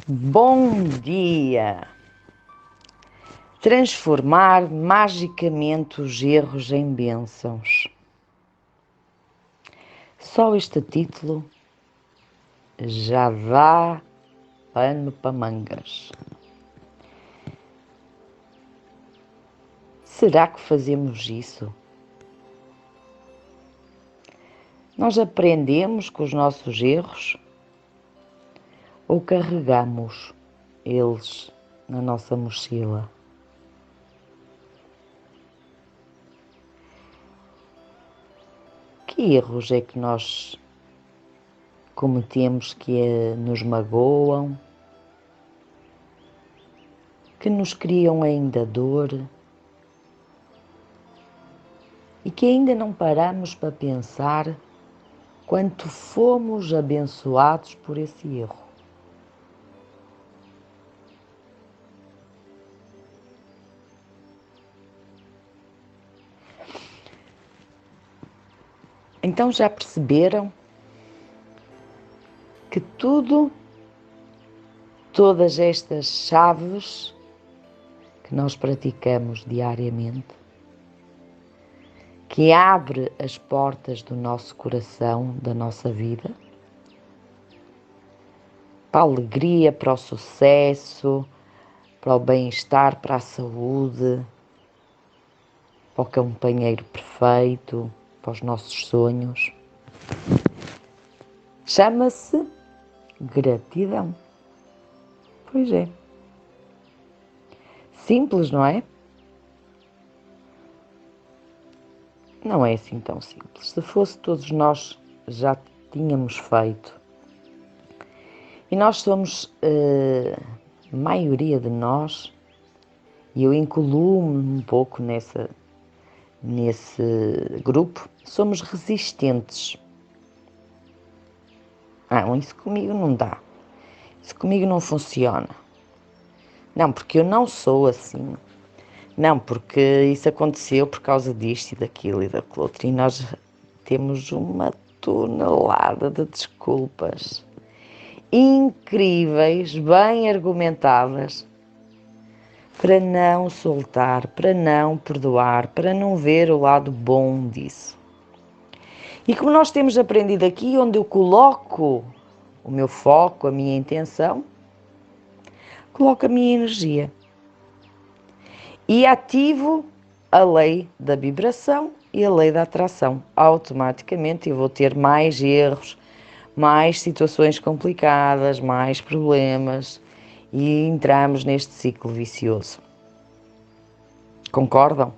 Bom dia! Transformar magicamente os erros em bênçãos. Só este título já dá pano para mangas. Será que fazemos isso? Nós aprendemos com os nossos erros ou carregamos eles na nossa mochila? Que erros é que nós cometemos que nos magoam, que nos criam ainda dor e que ainda não paramos para pensar quanto fomos abençoados por esse erro? Então já perceberam que todas estas chaves que nós praticamos diariamente, que abre as portas do nosso coração, da nossa vida, para a alegria, para o sucesso, para o bem-estar, para a saúde, para o companheiro perfeito, para os nossos sonhos. Chama-se gratidão. Pois é. Simples, não é? Não é assim tão simples. Se fosse todos nós já tínhamos feito. E nós somos, a maioria de nós, e eu incluo-me um pouco nesse grupo, somos resistentes. Isso comigo não dá. Isso comigo não funciona. Não, porque eu não sou assim. Não, porque isso aconteceu por causa disto e daquilo e daquilo outro. E nós temos uma tonelada de desculpas incríveis, bem argumentadas, para não soltar, para não perdoar, para não ver o lado bom disso. E como nós temos aprendido aqui, onde eu coloco o meu foco, a minha intenção, coloco a minha energia. E ativo a lei da vibração e a lei da atração. Automaticamente eu vou ter mais erros, mais situações complicadas, mais problemas e entramos neste ciclo vicioso. Concordam?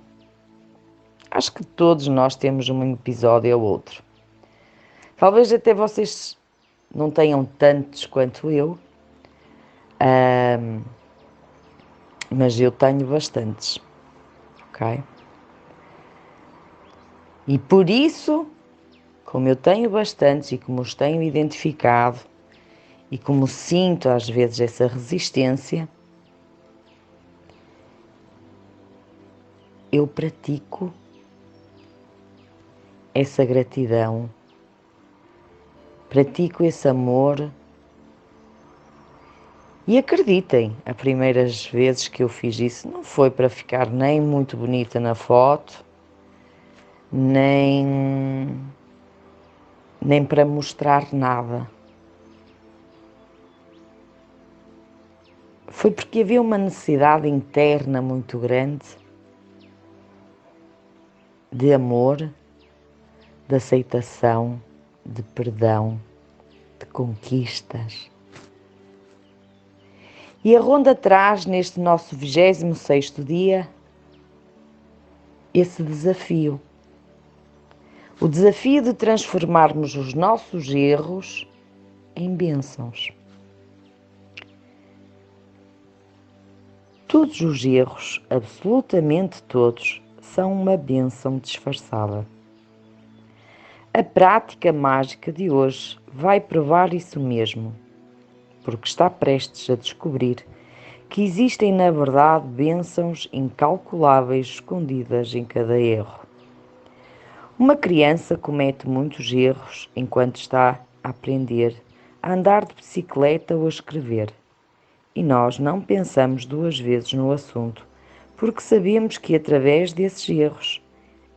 Acho que todos nós temos um episódio ou outro. Talvez até vocês não tenham tantos quanto eu, mas eu tenho bastantes, ok? E por isso, como eu tenho bastantes e como os tenho identificado e como sinto às vezes essa resistência, eu pratico essa gratidão, pratico esse amor. E acreditem, as primeiras vezes que eu fiz isso não foi para ficar nem muito bonita na foto, nem para mostrar nada. Foi porque havia uma necessidade interna muito grande de amor, de aceitação, de perdão, de conquistas. E a ronda traz, neste nosso 26º dia, esse desafio. O desafio de transformarmos os nossos erros em bênçãos. Todos os erros, absolutamente todos, são uma bênção disfarçada. A prática mágica de hoje vai provar isso mesmo, porque está prestes a descobrir que existem, na verdade, bênçãos incalculáveis escondidas em cada erro. Uma criança comete muitos erros enquanto está a aprender a andar de bicicleta ou a escrever. E nós não pensamos duas vezes no assunto, porque sabemos que através desses erros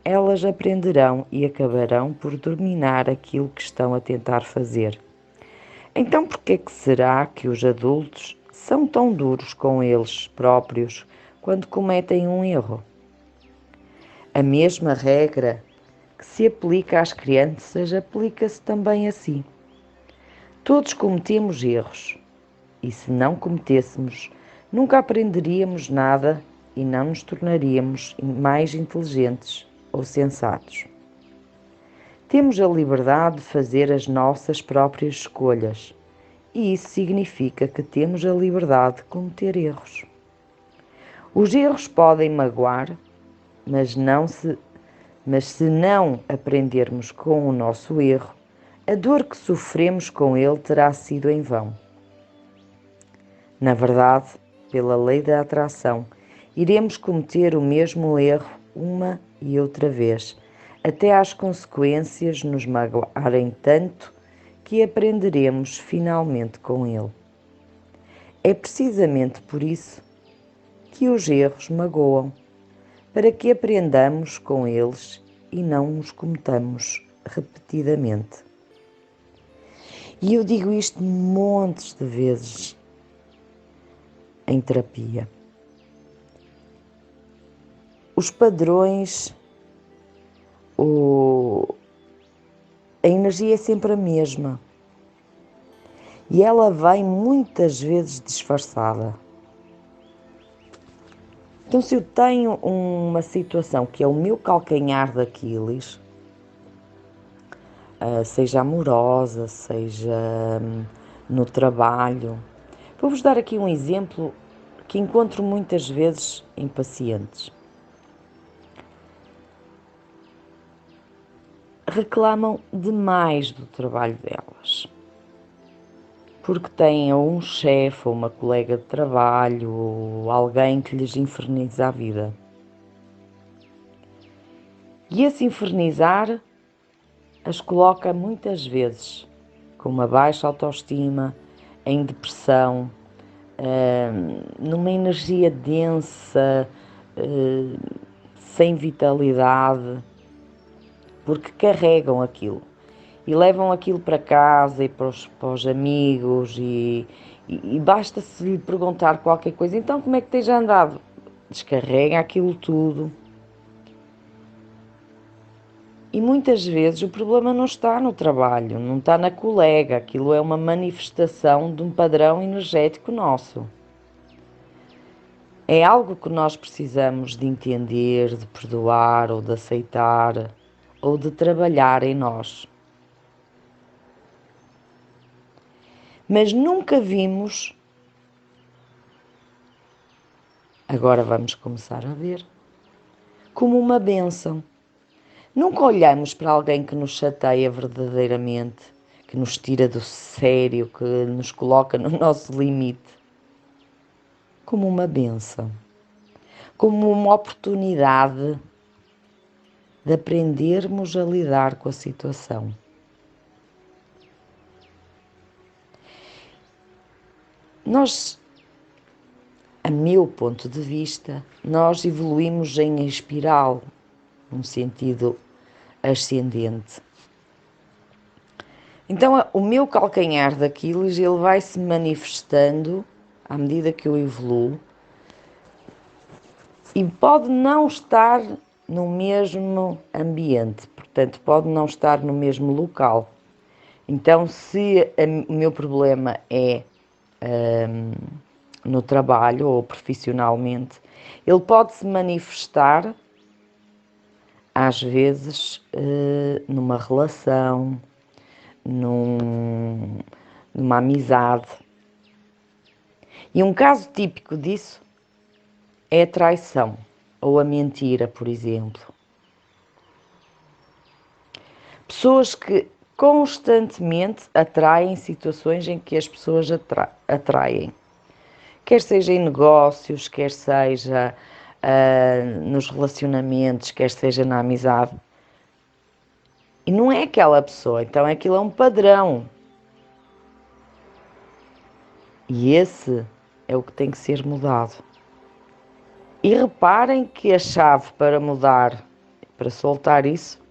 elas aprenderão e acabarão por dominar aquilo que estão a tentar fazer. Então, por que será que os adultos são tão duros com eles próprios quando cometem um erro? A mesma regra que se aplica às crianças aplica-se também a si. Todos cometemos erros, e se não cometêssemos, nunca aprenderíamos nada e não nos tornaríamos mais inteligentes ou sensatos. Temos a liberdade de fazer as nossas próprias escolhas, e isso significa que temos a liberdade de cometer erros. Os erros podem magoar, mas se não aprendermos com o nosso erro, a dor que sofremos com ele terá sido em vão. Na verdade, pela lei da atração, iremos cometer o mesmo erro uma e outra vez, até às consequências nos magoarem tanto que aprenderemos finalmente com ele. É precisamente por isso que os erros magoam, para que aprendamos com eles e não os cometamos repetidamente. E eu digo isto montes de vezes em terapia. Os padrões, a energia é sempre a mesma e ela vem muitas vezes disfarçada. Então, se eu tenho uma situação que é o meu calcanhar de Aquiles, seja amorosa, seja no trabalho, vou-vos dar aqui um exemplo que encontro muitas vezes em pacientes. Reclamam demais do trabalho delas, porque têm ou um chefe, ou uma colega de trabalho, ou alguém que lhes inferniza a vida. E esse infernizar as coloca muitas vezes com uma baixa autoestima, em depressão, numa energia densa, sem vitalidade, porque carregam aquilo e levam aquilo para casa e para os amigos e basta-se lhe perguntar qualquer coisa, então como é que tens andado? Descarrega aquilo tudo. E muitas vezes o problema não está no trabalho, não está na colega, aquilo é uma manifestação de um padrão energético nosso. É algo que nós precisamos de entender, de perdoar ou de aceitar ou de trabalhar em nós. Mas nunca vimos, agora vamos começar a ver, como uma bênção. Nunca olhamos para alguém que nos chateia verdadeiramente, que nos tira do sério, que nos coloca no nosso limite, como uma bênção, como uma oportunidade de aprendermos a lidar com a situação. Nós, a meu ponto de vista, nós evoluímos em espiral, num sentido ascendente. Então, o meu calcanhar de Aquiles, ele vai se manifestando à medida que eu evoluo e pode não estar no mesmo ambiente, portanto, pode não estar no mesmo local. Então, se o meu problema é no trabalho ou profissionalmente, ele pode se manifestar às vezes numa relação, numa amizade. E um caso típico disso é a traição ou a mentira, por exemplo. Pessoas que constantemente atraem situações em que as pessoas atraem. Quer seja em negócios, quer seja nos relacionamentos, quer seja na amizade. E não é aquela pessoa, então aquilo é um padrão. E esse é o que tem que ser mudado. E reparem que a chave para mudar, para soltar isso,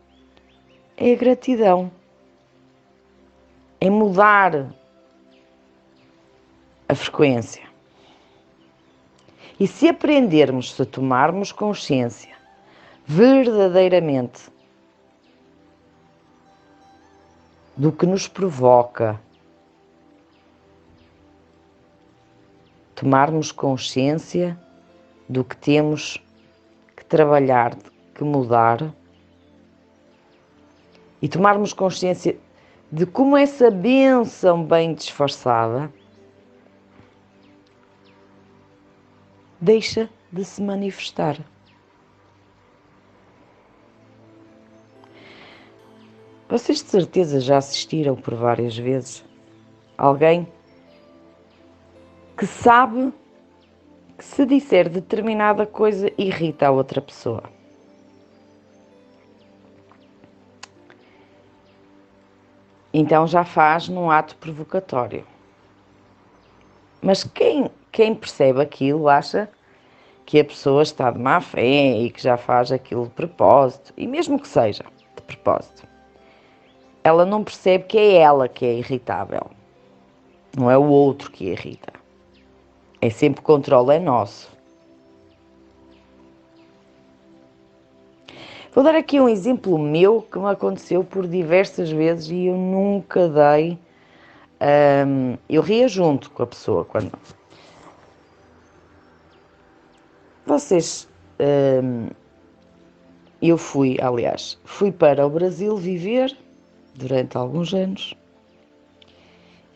é a gratidão. É mudar a frequência. E se aprendermos, se tomarmos consciência verdadeiramente do que nos provoca, tomarmos consciência do que temos que trabalhar, que mudar, e tomarmos consciência de como essa bênção bem disfarçada deixa de se manifestar. Vocês de certeza já assistiram por várias vezes alguém que sabe que se disser determinada coisa irrita a outra pessoa. Então já faz num ato provocatório. Mas quem percebe aquilo acha que a pessoa está de má fé e que já faz aquilo de propósito, e mesmo que seja de propósito, ela não percebe que é ela que é irritável, não é o outro que irrita. É sempre o controle é nosso. Vou dar aqui um exemplo meu que me aconteceu por diversas vezes e eu nunca dei. Eu ria junto com a pessoa quando. Vocês. Eu fui para o Brasil viver durante alguns anos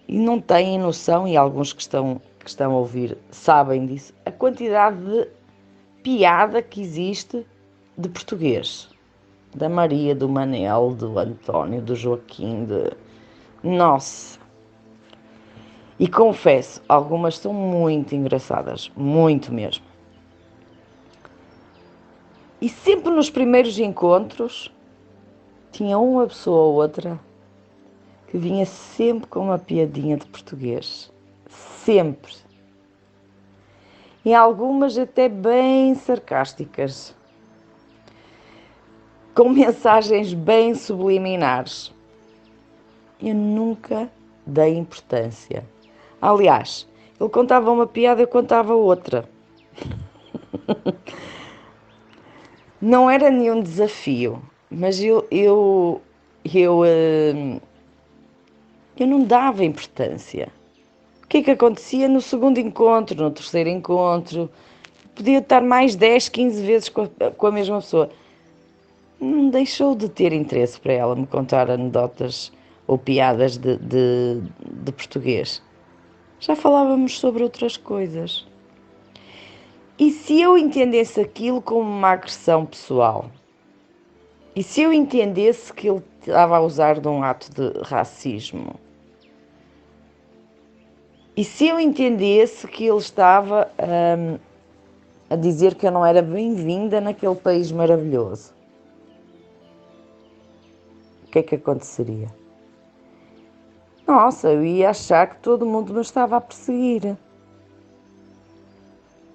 e não têm noção, e alguns que estão a ouvir sabem disso, a quantidade de piada que existe de português. Da Maria, do Manel, do António, do Joaquim, Nossa! E confesso, algumas são muito engraçadas, muito mesmo. E sempre nos primeiros encontros, tinha uma pessoa ou outra que vinha sempre com uma piadinha de português. Sempre. E algumas até bem sarcásticas. Com mensagens bem subliminares. Eu nunca dei importância. Aliás, ele contava uma piada, eu contava outra. Não era nenhum desafio, mas eu não dava importância. O que é que acontecia no segundo encontro, no terceiro encontro? Podia estar mais 10, 15 vezes com a mesma pessoa. Não deixou de ter interesse para ela me contar anedotas ou piadas de português. Já falávamos sobre outras coisas. E se eu entendesse aquilo como uma agressão pessoal? E se eu entendesse que ele estava a usar de um ato de racismo? E se eu entendesse que ele estava a dizer que eu não era bem-vinda naquele país maravilhoso? O que é que aconteceria? Nossa, eu ia achar que todo mundo me estava a perseguir.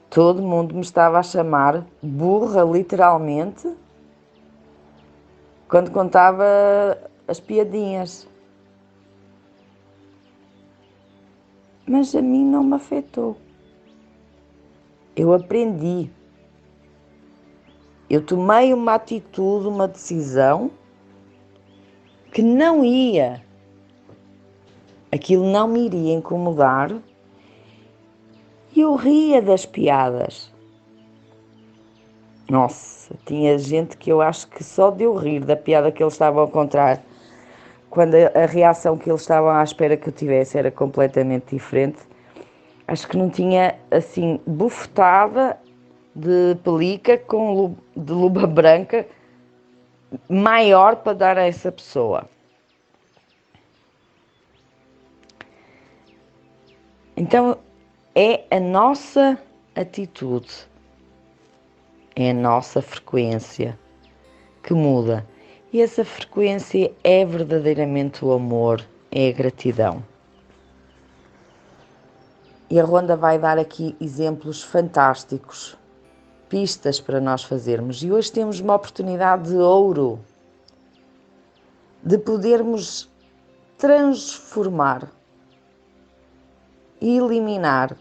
Todo mundo me estava a chamar burra, literalmente, quando contava as piadinhas. Mas a mim não me afetou. Eu aprendi. Eu tomei uma atitude, uma decisão que não ia. Aquilo não me iria incomodar. E eu ria das piadas. Nossa, tinha gente que eu acho que só de eu rir da piada que eles estavam a contar, quando a reação que eles estavam à espera que eu tivesse era completamente diferente. Acho que não tinha, assim, bufetada de pelica de luva branca maior para dar a essa pessoa. Então, é a nossa atitude, é a nossa frequência que muda. E essa frequência é verdadeiramente o amor, é a gratidão. E a Ronda vai dar aqui exemplos fantásticos, pistas para nós fazermos. E hoje temos uma oportunidade de ouro de podermos transformar, eliminar,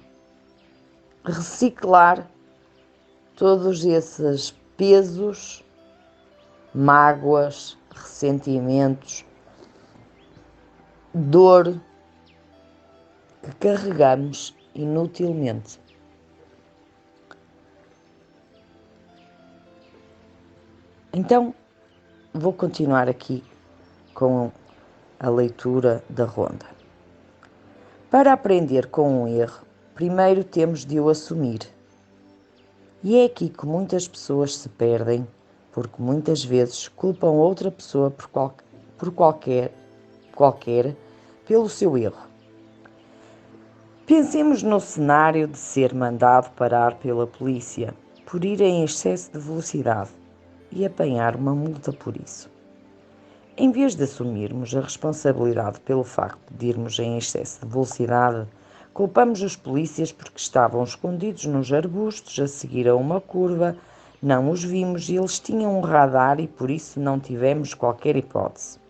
reciclar todos esses pesos, mágoas, ressentimentos, dor que carregamos inutilmente. Então, vou continuar aqui com a leitura da Ronda. Para aprender com um erro, primeiro temos de o assumir. E é aqui que muitas pessoas se perdem, porque muitas vezes culpam outra pessoa por qualquer pelo seu erro. Pensemos no cenário de ser mandado parar pela polícia por ir em excesso de velocidade e apanhar uma multa por isso. Em vez de assumirmos a responsabilidade pelo facto de irmos em excesso de velocidade, culpamos os polícias porque estavam escondidos nos arbustos a seguir a uma curva, não os vimos e eles tinham um radar e por isso não tivemos qualquer hipótese.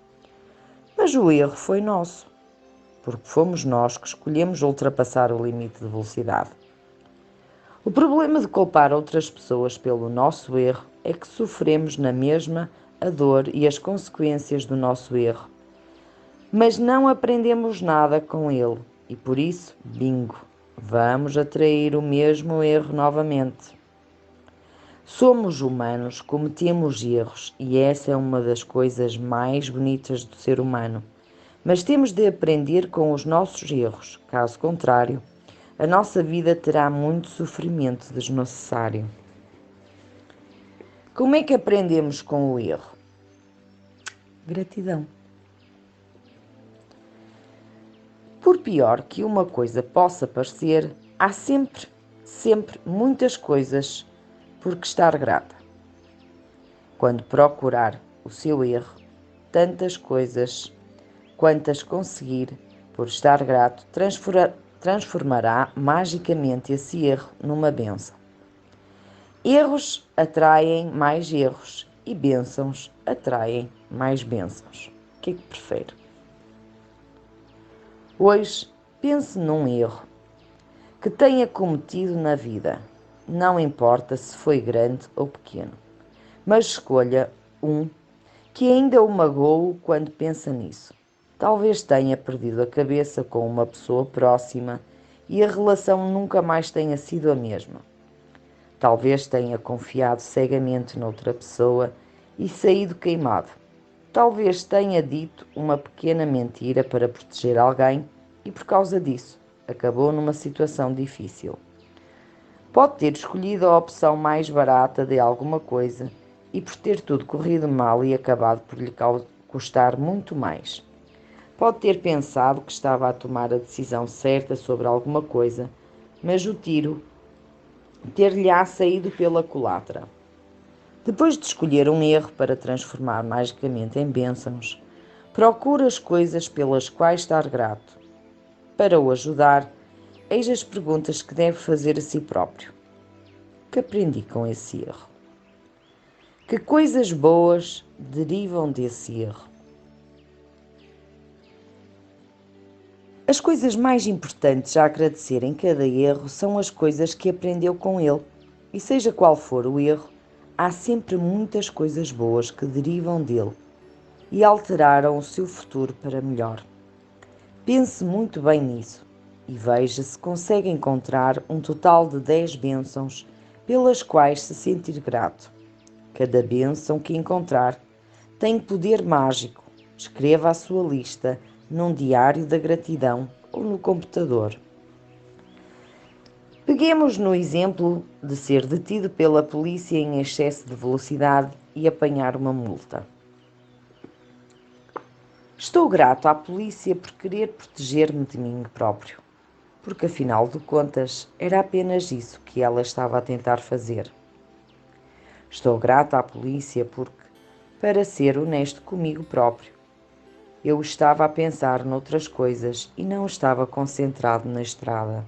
Mas o erro foi nosso, porque fomos nós que escolhemos ultrapassar o limite de velocidade. O problema de culpar outras pessoas pelo nosso erro é que sofremos na mesma a dor e as consequências do nosso erro, mas não aprendemos nada com ele e por isso, bingo, vamos atrair o mesmo erro novamente. Somos humanos, cometemos erros e essa é uma das coisas mais bonitas do ser humano, mas temos de aprender com os nossos erros, caso contrário, a nossa vida terá muito sofrimento desnecessário. Como é que aprendemos com o erro? Gratidão. Por pior que uma coisa possa parecer, há sempre muitas coisas por que estar grata. Quando procurar o seu erro, tantas coisas quantas conseguir por estar grato, transformará magicamente esse erro numa bênção. Erros atraem mais erros e bênçãos atraem mais bênçãos. O que é que prefere? Hoje, pense num erro que tenha cometido na vida. Não importa se foi grande ou pequeno, mas escolha um que ainda o magoou quando pensa nisso. Talvez tenha perdido a cabeça com uma pessoa próxima e a relação nunca mais tenha sido a mesma. Talvez tenha confiado cegamente noutra pessoa e saído queimado. Talvez tenha dito uma pequena mentira para proteger alguém e, por causa disso, acabou numa situação difícil. Pode ter escolhido a opção mais barata de alguma coisa e por ter tudo corrido mal e acabado por lhe custar muito mais. Pode ter pensado que estava a tomar a decisão certa sobre alguma coisa, mas o tiro ter-lhe-á saído pela culatra. Depois de escolher um erro para transformar magicamente em bênçãos, procura as coisas pelas quais estar grato. Para o ajudar, eis as perguntas que deve fazer a si próprio. Que aprendi com esse erro? Que coisas boas derivam desse erro? As coisas mais importantes a agradecer em cada erro são as coisas que aprendeu com ele. E seja qual for o erro, há sempre muitas coisas boas que derivam dele e alteraram o seu futuro para melhor. Pense muito bem nisso e veja se consegue encontrar um total de 10 bênçãos pelas quais se sentir grato. Cada bênção que encontrar tem poder mágico. Escreva a sua lista num diário da gratidão ou no computador. Peguemos no exemplo de ser detido pela polícia em excesso de velocidade e apanhar uma multa. Estou grato à polícia por querer proteger-me de mim próprio, porque afinal de contas era apenas isso que ela estava a tentar fazer. Estou grato à polícia porque, para ser honesto comigo próprio, eu estava a pensar noutras coisas e não estava concentrado na estrada.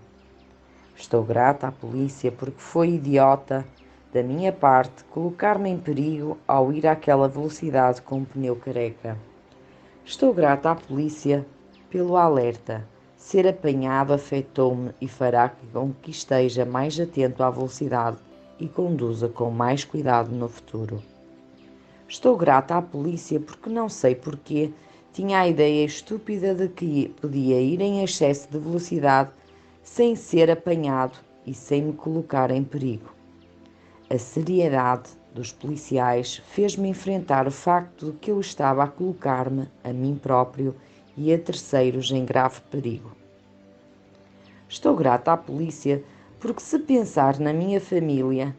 Estou grata à polícia porque foi idiota da minha parte colocar-me em perigo ao ir àquela velocidade com um pneu careca. Estou grata à polícia pelo alerta. Ser apanhado afetou-me e fará com que esteja mais atento à velocidade e conduza com mais cuidado no futuro. Estou grata à polícia porque não sei porquê tinha a ideia estúpida de que podia ir em excesso de velocidade sem ser apanhado e sem me colocar em perigo. A seriedade dos policiais fez-me enfrentar o facto de que eu estava a colocar-me a mim próprio e a terceiros em grave perigo. Estou grata à polícia porque, se pensar na minha família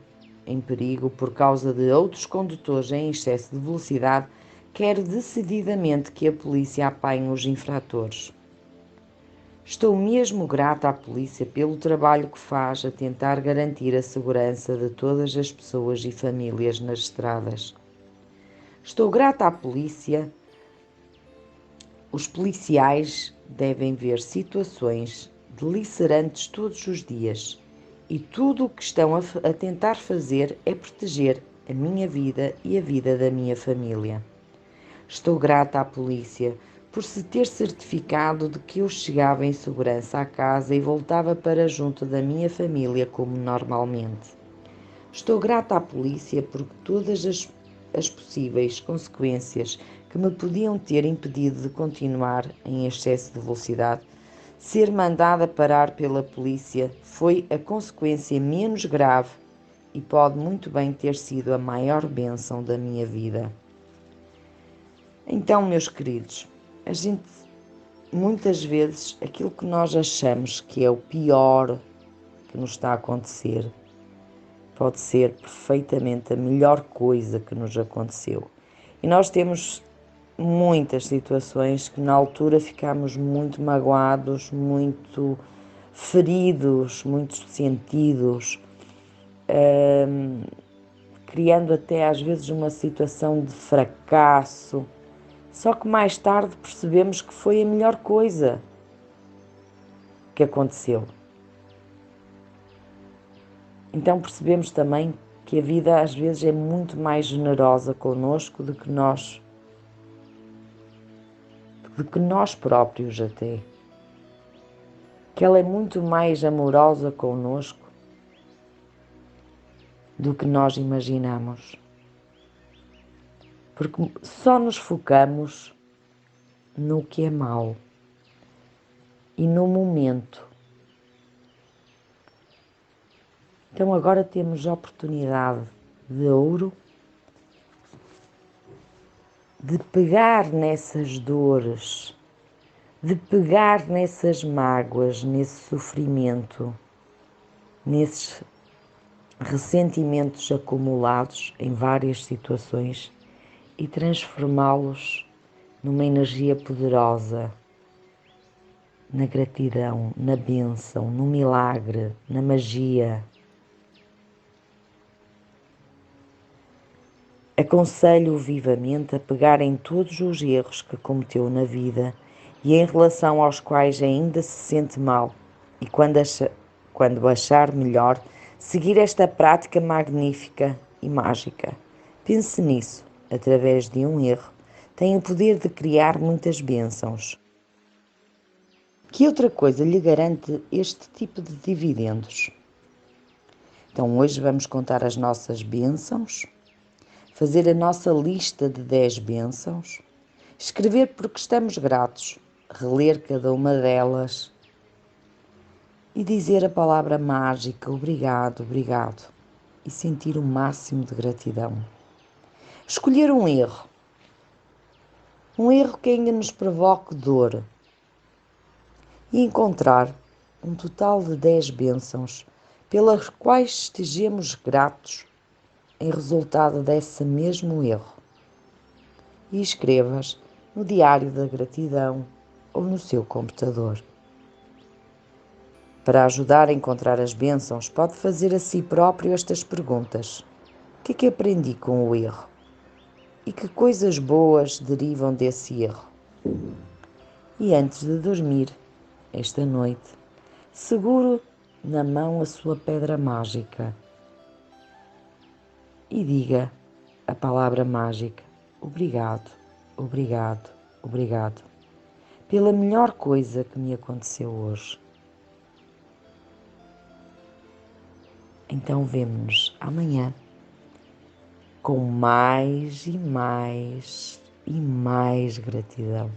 em perigo por causa de outros condutores em excesso de velocidade, quero decididamente que a polícia apanhe os infratores. Estou mesmo grata à polícia pelo trabalho que faz a tentar garantir a segurança de todas as pessoas e famílias nas estradas. Estou grata à polícia. Os policiais devem ver situações delicerantes todos os dias e tudo o que estão a tentar fazer é proteger a minha vida e a vida da minha família. Estou grata à polícia por se ter certificado de que eu chegava em segurança à casa e voltava para junto da minha família como normalmente. Estou grata à polícia porque todas as possíveis consequências que me podiam ter impedido de continuar em excesso de velocidade, ser mandada parar pela polícia foi a consequência menos grave e pode muito bem ter sido a maior bênção da minha vida. Então, meus queridos, a gente, muitas vezes, aquilo que nós achamos que é o pior que nos está a acontecer, pode ser perfeitamente a melhor coisa que nos aconteceu. E nós temos muitas situações que na altura ficamos muito magoados, muito feridos, muito sentidos, criando até às vezes uma situação de fracasso. Só que mais tarde percebemos que foi a melhor coisa que aconteceu. Então percebemos também que a vida às vezes é muito mais generosa connosco do que nós próprios até. Que ela é muito mais amorosa connosco do que nós imaginamos. Porque só nos focamos no que é mau e no momento. Então agora temos a oportunidade de ouro de pegar nessas dores, de pegar nessas mágoas, nesse sofrimento, nesses ressentimentos acumulados em várias situações e transformá-los numa energia poderosa, na gratidão, na bênção, no milagre, na magia. Aconselho-o vivamente a pegar em todos os erros que cometeu na vida e em relação aos quais ainda se sente mal e quando achar melhor, seguir esta prática magnífica e mágica. Pense nisso, através de um erro, tem o poder de criar muitas bênçãos. Que outra coisa lhe garante este tipo de dividendos? Então hoje vamos contar as nossas bênçãos, fazer a nossa lista de 10 bênçãos, escrever porque estamos gratos, reler cada uma delas e dizer a palavra mágica obrigado, obrigado e sentir o máximo de gratidão. Escolher um erro que ainda nos provoque dor e encontrar um total de 10 bênçãos pelas quais estejamos gratos em resultado desse mesmo erro. E escrevas no diário da gratidão ou no seu computador. Para ajudar a encontrar as bênçãos, pode fazer a si próprio estas perguntas. O que é que aprendi com o erro? E que coisas boas derivam desse erro? E antes de dormir, esta noite, seguro na mão a sua pedra mágica e diga a palavra mágica: obrigado, obrigado, obrigado, pela melhor coisa que me aconteceu hoje. Então vemo-nos amanhã com mais e mais e mais gratidão.